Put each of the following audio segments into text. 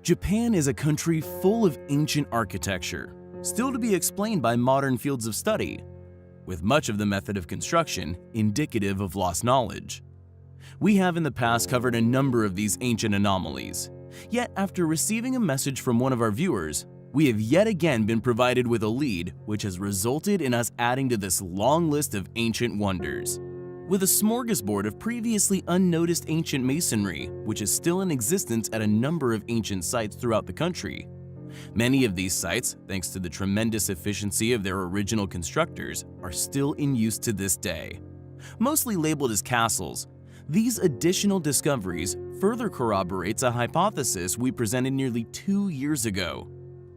Japan is a country full of ancient architecture, still to be explained by modern fields of study, with much of the method of construction indicative of lost knowledge. We have in the past covered a number of these ancient anomalies, yet after receiving a message from one of our viewers, we have yet again been provided with a lead which has resulted in us adding to this long list of ancient wonders. With a smorgasbord of previously unnoticed ancient masonry, which is still in existence at a number of ancient sites throughout the country. Many of these sites, thanks to the tremendous efficiency of their original constructors, are still in use to this day. Mostly labeled as castles, these additional discoveries further corroborates a hypothesis we presented nearly 2 years ago.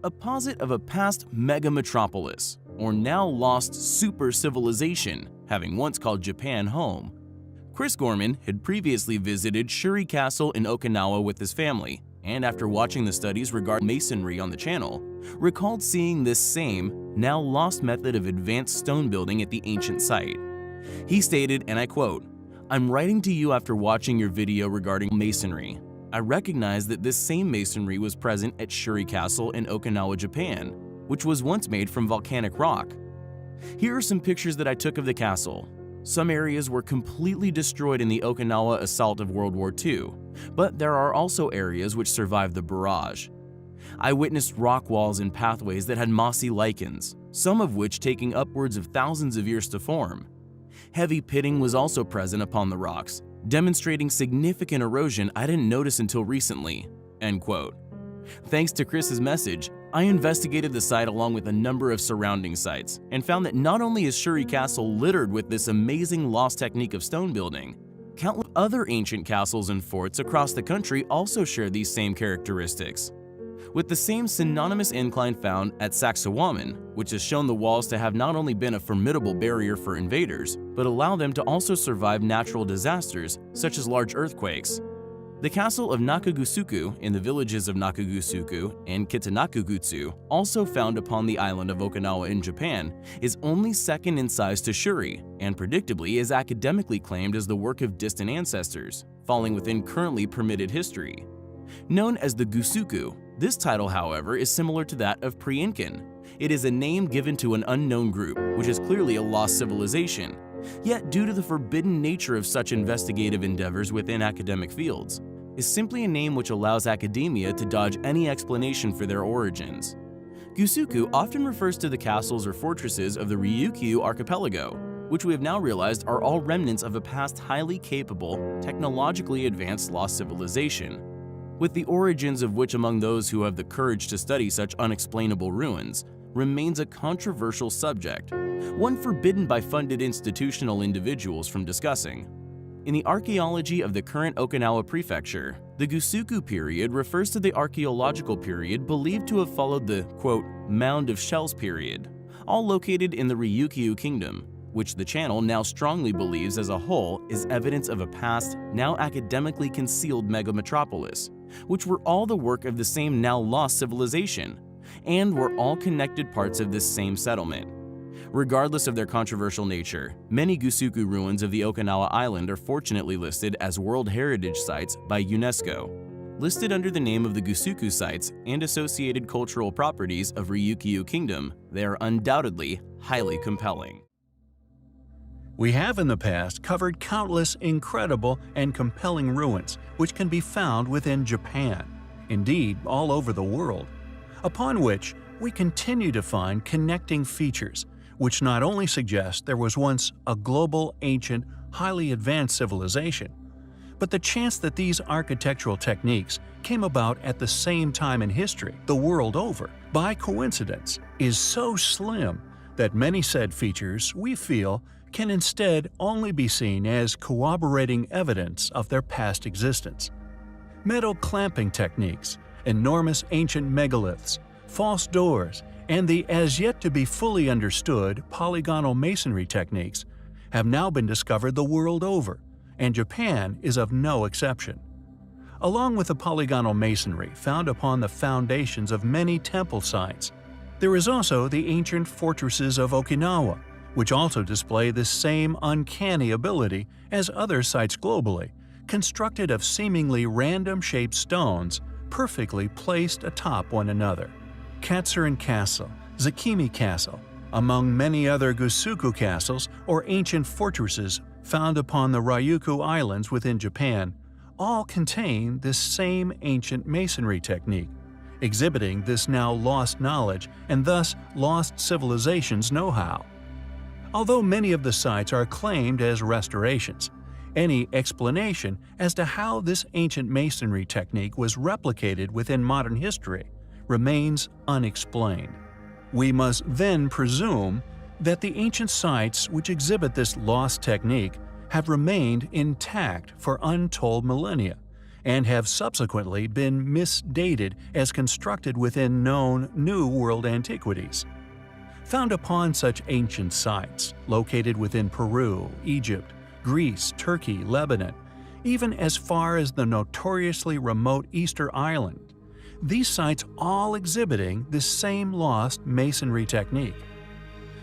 A posit of a past mega-metropolis, or now lost super-civilization, having once called Japan home. Chris Gorman had previously visited Shuri Castle in Okinawa with his family, and after watching the studies regarding masonry on the channel, recalled seeing this same, now lost method of advanced stone building at the ancient site. He stated, and I quote, "I'm writing to you after watching your video regarding masonry. I recognize that this same masonry was present at Shuri Castle in Okinawa, Japan, which was once made from volcanic rock. Here are some pictures that I took of the castle. Some areas were completely destroyed in the Okinawa assault of World War II, but there are also areas which survived the barrage. I witnessed rock walls and pathways that had mossy lichens, some of which taking upwards of thousands of years to form. Heavy pitting was also present upon the rocks, demonstrating significant erosion I didn't notice until recently." End quote. Thanks to Chris's message, I investigated the site along with a number of surrounding sites and found that not only is Shuri Castle littered with this amazing lost technique of stone building, countless other ancient castles and forts across the country also share these same characteristics. With the same synonymous incline found at Sacsayhuaman, which has shown the walls to have not only been a formidable barrier for invaders, but allow them to also survive natural disasters such as large earthquakes. The castle of Nakagusuku in the villages of Nakagusuku and Kitanakugutsu, also found upon the island of Okinawa in Japan, is only second in size to Shuri, and predictably is academically claimed as the work of distant ancestors, falling within currently permitted history. Known as the Gusuku, this title, however, is similar to that of Pre-Incan. It is a name given to an unknown group, which is clearly a lost civilization. Yet, due to the forbidden nature of such investigative endeavors within academic fields, is simply a name which allows academia to dodge any explanation for their origins. Gusuku often refers to the castles or fortresses of the Ryukyu archipelago, which we have now realized are all remnants of a past highly capable, technologically advanced lost civilization, with the origins of which among those who have the courage to study such unexplainable ruins remains a controversial subject, one forbidden by funded institutional individuals from discussing. In the archaeology of the current Okinawa prefecture, the Gusuku period refers to the archaeological period believed to have followed the, quote, mound of shells period, all located in the Ryukyu kingdom, which the channel now strongly believes as a whole is evidence of a past, now academically concealed megametropolis, which were all the work of the same now lost civilization, and were all connected parts of this same settlement. Regardless of their controversial nature, many Gusuku ruins of the Okinawa island are fortunately listed as World Heritage Sites by UNESCO. Listed under the name of the Gusuku sites and associated cultural properties of Ryukyu Kingdom, they are undoubtedly highly compelling. We have in the past covered countless incredible and compelling ruins which can be found within Japan, indeed all over the world, upon which we continue to find connecting features which not only suggest there was once a global, ancient, highly advanced civilization, but the chance that these architectural techniques came about at the same time in history, the world over, by coincidence, is so slim that many said features, we feel, can instead only be seen as corroborating evidence of their past existence. Metal clamping techniques, enormous ancient megaliths, false doors, and the as-yet-to-be fully understood polygonal masonry techniques have now been discovered the world over, and Japan is of no exception. Along with the polygonal masonry found upon the foundations of many temple sites, there is also the ancient fortresses of Okinawa, which also display the same uncanny ability as other sites globally, constructed of seemingly random-shaped stones perfectly placed atop one another. Katsurin Castle, Zakimi Castle, among many other Gusuku castles or ancient fortresses found upon the Ryukyu Islands within Japan, all contain this same ancient masonry technique, exhibiting this now lost knowledge and thus lost civilization's know-how. Although many of the sites are claimed as restorations, any explanation as to how this ancient masonry technique was replicated within modern history remains unexplained. We must then presume that the ancient sites which exhibit this lost technique have remained intact for untold millennia and have subsequently been misdated as constructed within known New World antiquities. Found upon such ancient sites, located within Peru, Egypt, Greece, Turkey, Lebanon, even as far as the notoriously remote Easter Island, these sites all exhibiting this same lost masonry technique.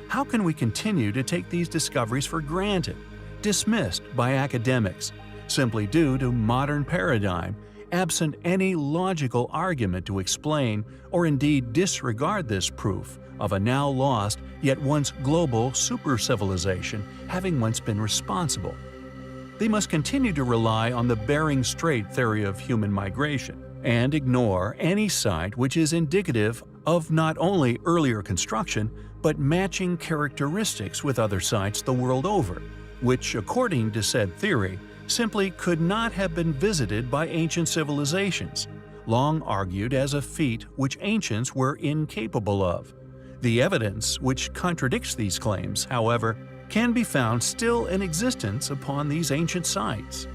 How can we continue to take these discoveries for granted, dismissed by academics, simply due to modern paradigm, absent any logical argument to explain or indeed disregard this proof of a now lost yet once global super-civilization having once been responsible? They must continue to rely on the Bering Strait theory of human migration and ignore any site which is indicative of not only earlier construction but matching characteristics with other sites the world over, which, according to said theory, simply could not have been visited by ancient civilizations, long argued as a feat which ancients were incapable of. The evidence which contradicts these claims, however, can be found still in existence upon these ancient sites.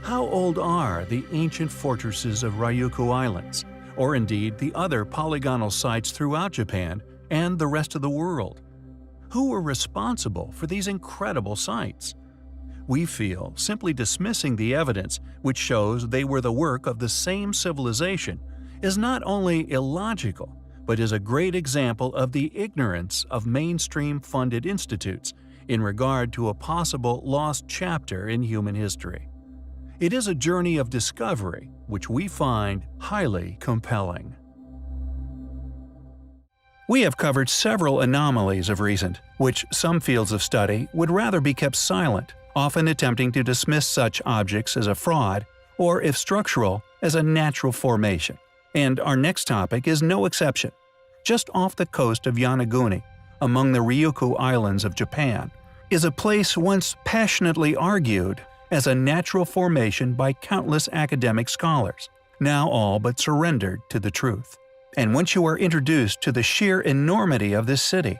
How old are the ancient fortresses of Ryukyu Islands, or indeed the other polygonal sites throughout Japan and the rest of the world? Who were responsible for these incredible sites? We feel simply dismissing the evidence which shows they were the work of the same civilization is not only illogical, but is a great example of the ignorance of mainstream-funded institutes in regard to a possible lost chapter in human history. It is a journey of discovery which we find highly compelling. We have covered several anomalies of recent, which some fields of study would rather be kept silent, often attempting to dismiss such objects as a fraud, or if structural, as a natural formation. And our next topic is no exception. Just off the coast of Yonaguni, among the Ryukyu Islands of Japan, is a place once passionately argued as a natural formation by countless academic scholars, now all but surrendered to the truth. And once you are introduced to the sheer enormity of this city,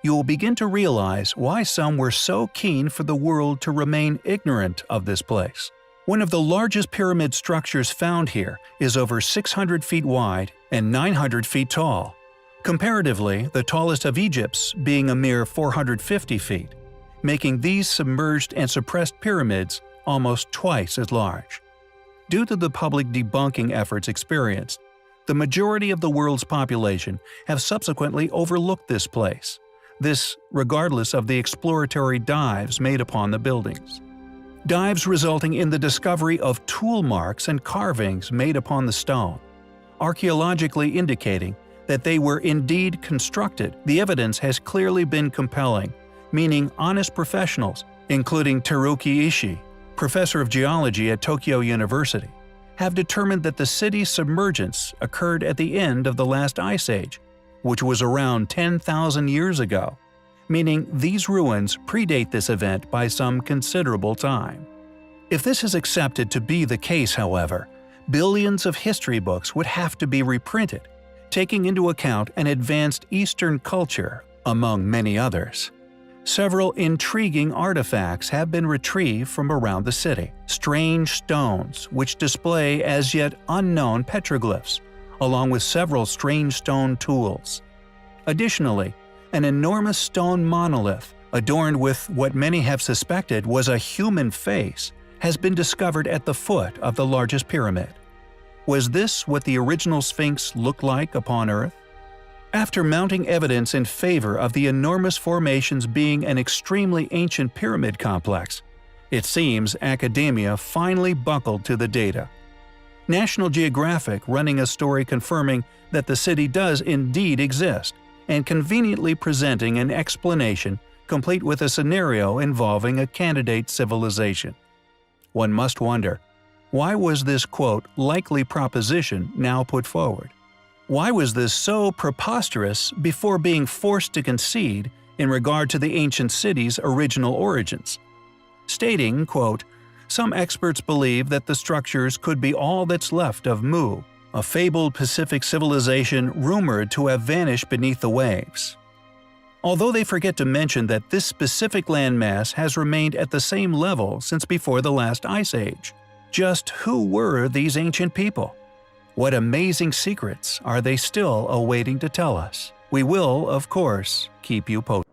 you will begin to realize why some were so keen for the world to remain ignorant of this place. One of the largest pyramid structures found here is over 600 feet wide and 900 feet tall. Comparatively, the tallest of Egypt's being a mere 450 feet, making these submerged and suppressed pyramids almost twice as large. Due to the public debunking efforts experienced, the majority of the world's population have subsequently overlooked this place, this regardless of the exploratory dives made upon the buildings. Dives resulting in the discovery of tool marks and carvings made upon the stone, archaeologically indicating that they were indeed constructed. The evidence has clearly been compelling, meaning honest professionals, including Teruki Ishii, professor of geology at Tokyo University, have determined that the city's submergence occurred at the end of the last ice age, which was around 10,000 years ago, meaning these ruins predate this event by some considerable time. If this is accepted to be the case, however, billions of history books would have to be reprinted, taking into account an advanced Eastern culture, among many others. Several intriguing artifacts have been retrieved from around the city, strange stones which display as yet unknown petroglyphs, along with several strange stone tools. Additionally, an enormous stone monolith, adorned with what many have suspected was a human face, has been discovered at the foot of the largest pyramid. Was this what the original Sphinx looked like upon Earth? After mounting evidence in favor of the enormous formations being an extremely ancient pyramid complex, it seems academia finally buckled to the data. National Geographic running a story confirming that the city does indeed exist, and conveniently presenting an explanation complete with a scenario involving a candidate civilization. One must wonder, why was this quote likely proposition now put forward? Why was this so preposterous before being forced to concede in regard to the ancient city's original origins? Stating, quote, "Some experts believe that the structures could be all that's left of Mu, a fabled Pacific civilization rumored to have vanished beneath the waves." Although they forget to mention that this specific landmass has remained at the same level since before the last ice age. Just who were these ancient people? What amazing secrets are they still awaiting to tell us? We will, of course, keep you posted.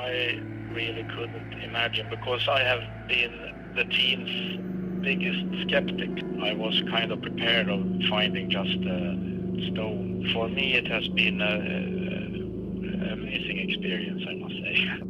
I really couldn't imagine, because I have been the team's biggest skeptic. I was kind of prepared of finding just a stone. For me, it has been an amazing experience, I must say.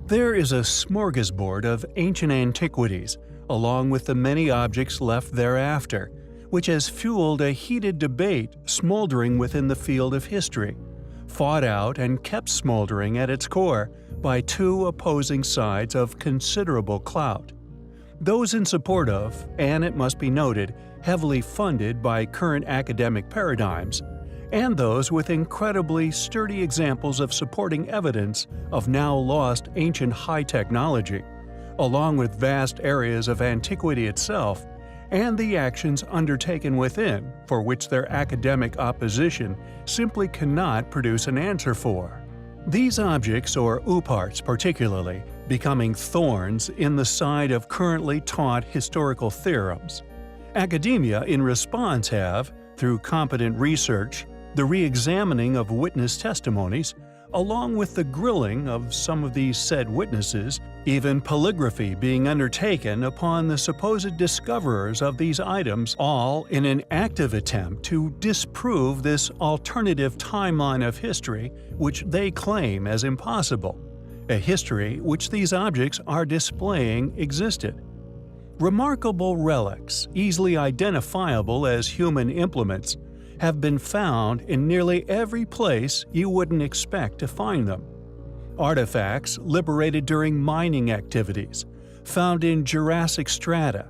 There is a smorgasbord of ancient antiquities, along with the many objects left thereafter, which has fueled a heated debate smoldering within the field of history, fought out and kept smoldering at its core by two opposing sides of considerable clout. Those in support of, and it must be noted, heavily funded by current academic paradigms, and those with incredibly sturdy examples of supporting evidence of now lost ancient high technology, along with vast areas of antiquity itself, and the actions undertaken within for which their academic opposition simply cannot produce an answer for. These objects, or uparts particularly, becoming thorns in the side of currently taught historical theorems. Academia in response have, through competent research, the re-examining of witness testimonies, along with the grilling of some of these said witnesses, even polygraphy being undertaken upon the supposed discoverers of these items, all in an active attempt to disprove this alternative timeline of history which they claim as impossible, a history which these objects are displaying existed. Remarkable relics, easily identifiable as human implements, have been found in nearly every place you wouldn't expect to find them. Artifacts liberated during mining activities, found in Jurassic strata,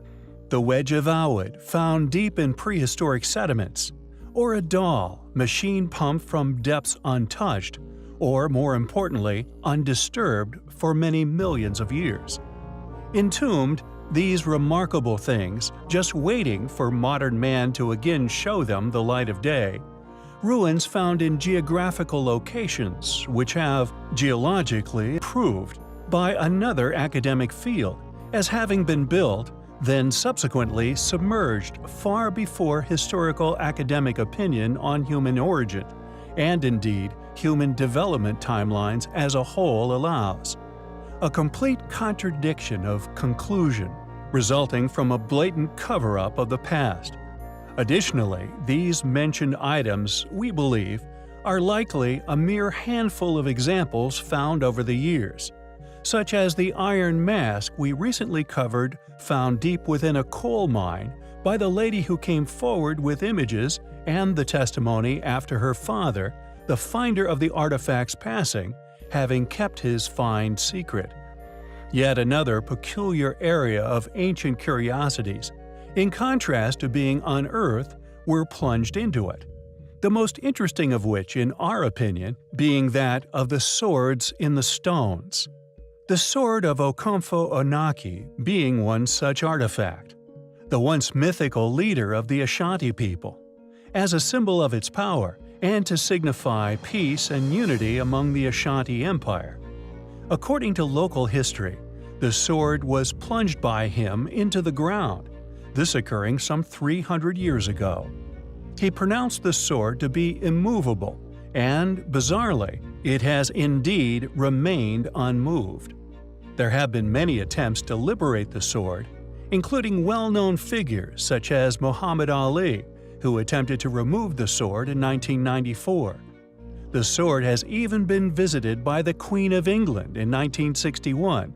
the wedge of Awad found deep in prehistoric sediments, or a doll, machine pumped from depths untouched, or more importantly, undisturbed for many millions of years. Entombed, these remarkable things, just waiting for modern man to again show them the light of day. Ruins found in geographical locations which have, geologically, proved by another academic field as having been built, then subsequently submerged far before historical academic opinion on human origin, and indeed human development timelines as a whole allows. A complete contradiction of conclusion, resulting from a blatant cover-up of the past. Additionally, these mentioned items, we believe, are likely a mere handful of examples found over the years, such as the iron mask we recently covered found deep within a coal mine by the lady who came forward with images and the testimony after her father, the finder of the artifact's passing, having kept his find secret. Yet another peculiar area of ancient curiosities, in contrast to being unearthed, were plunged into it. The most interesting of which, in our opinion, being that of the swords in the stones. The sword of Okomfo Onaki being one such artifact. The once mythical leader of the Ashanti people, as a symbol of its power and to signify peace and unity among the Ashanti Empire. According to local history, the sword was plunged by him into the ground, this occurring some 300 years ago. He pronounced the sword to be immovable, and, bizarrely, it has indeed remained unmoved. There have been many attempts to liberate the sword, including well-known figures such as Muhammad Ali, who attempted to remove the sword in 1994. The sword has even been visited by the Queen of England in 1961,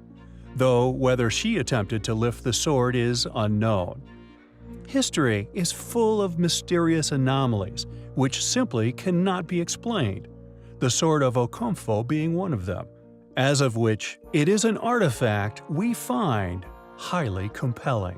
though whether she attempted to lift the sword is unknown. History is full of mysterious anomalies which simply cannot be explained, the sword of Okomfo being one of them, as of which it is an artifact we find highly compelling.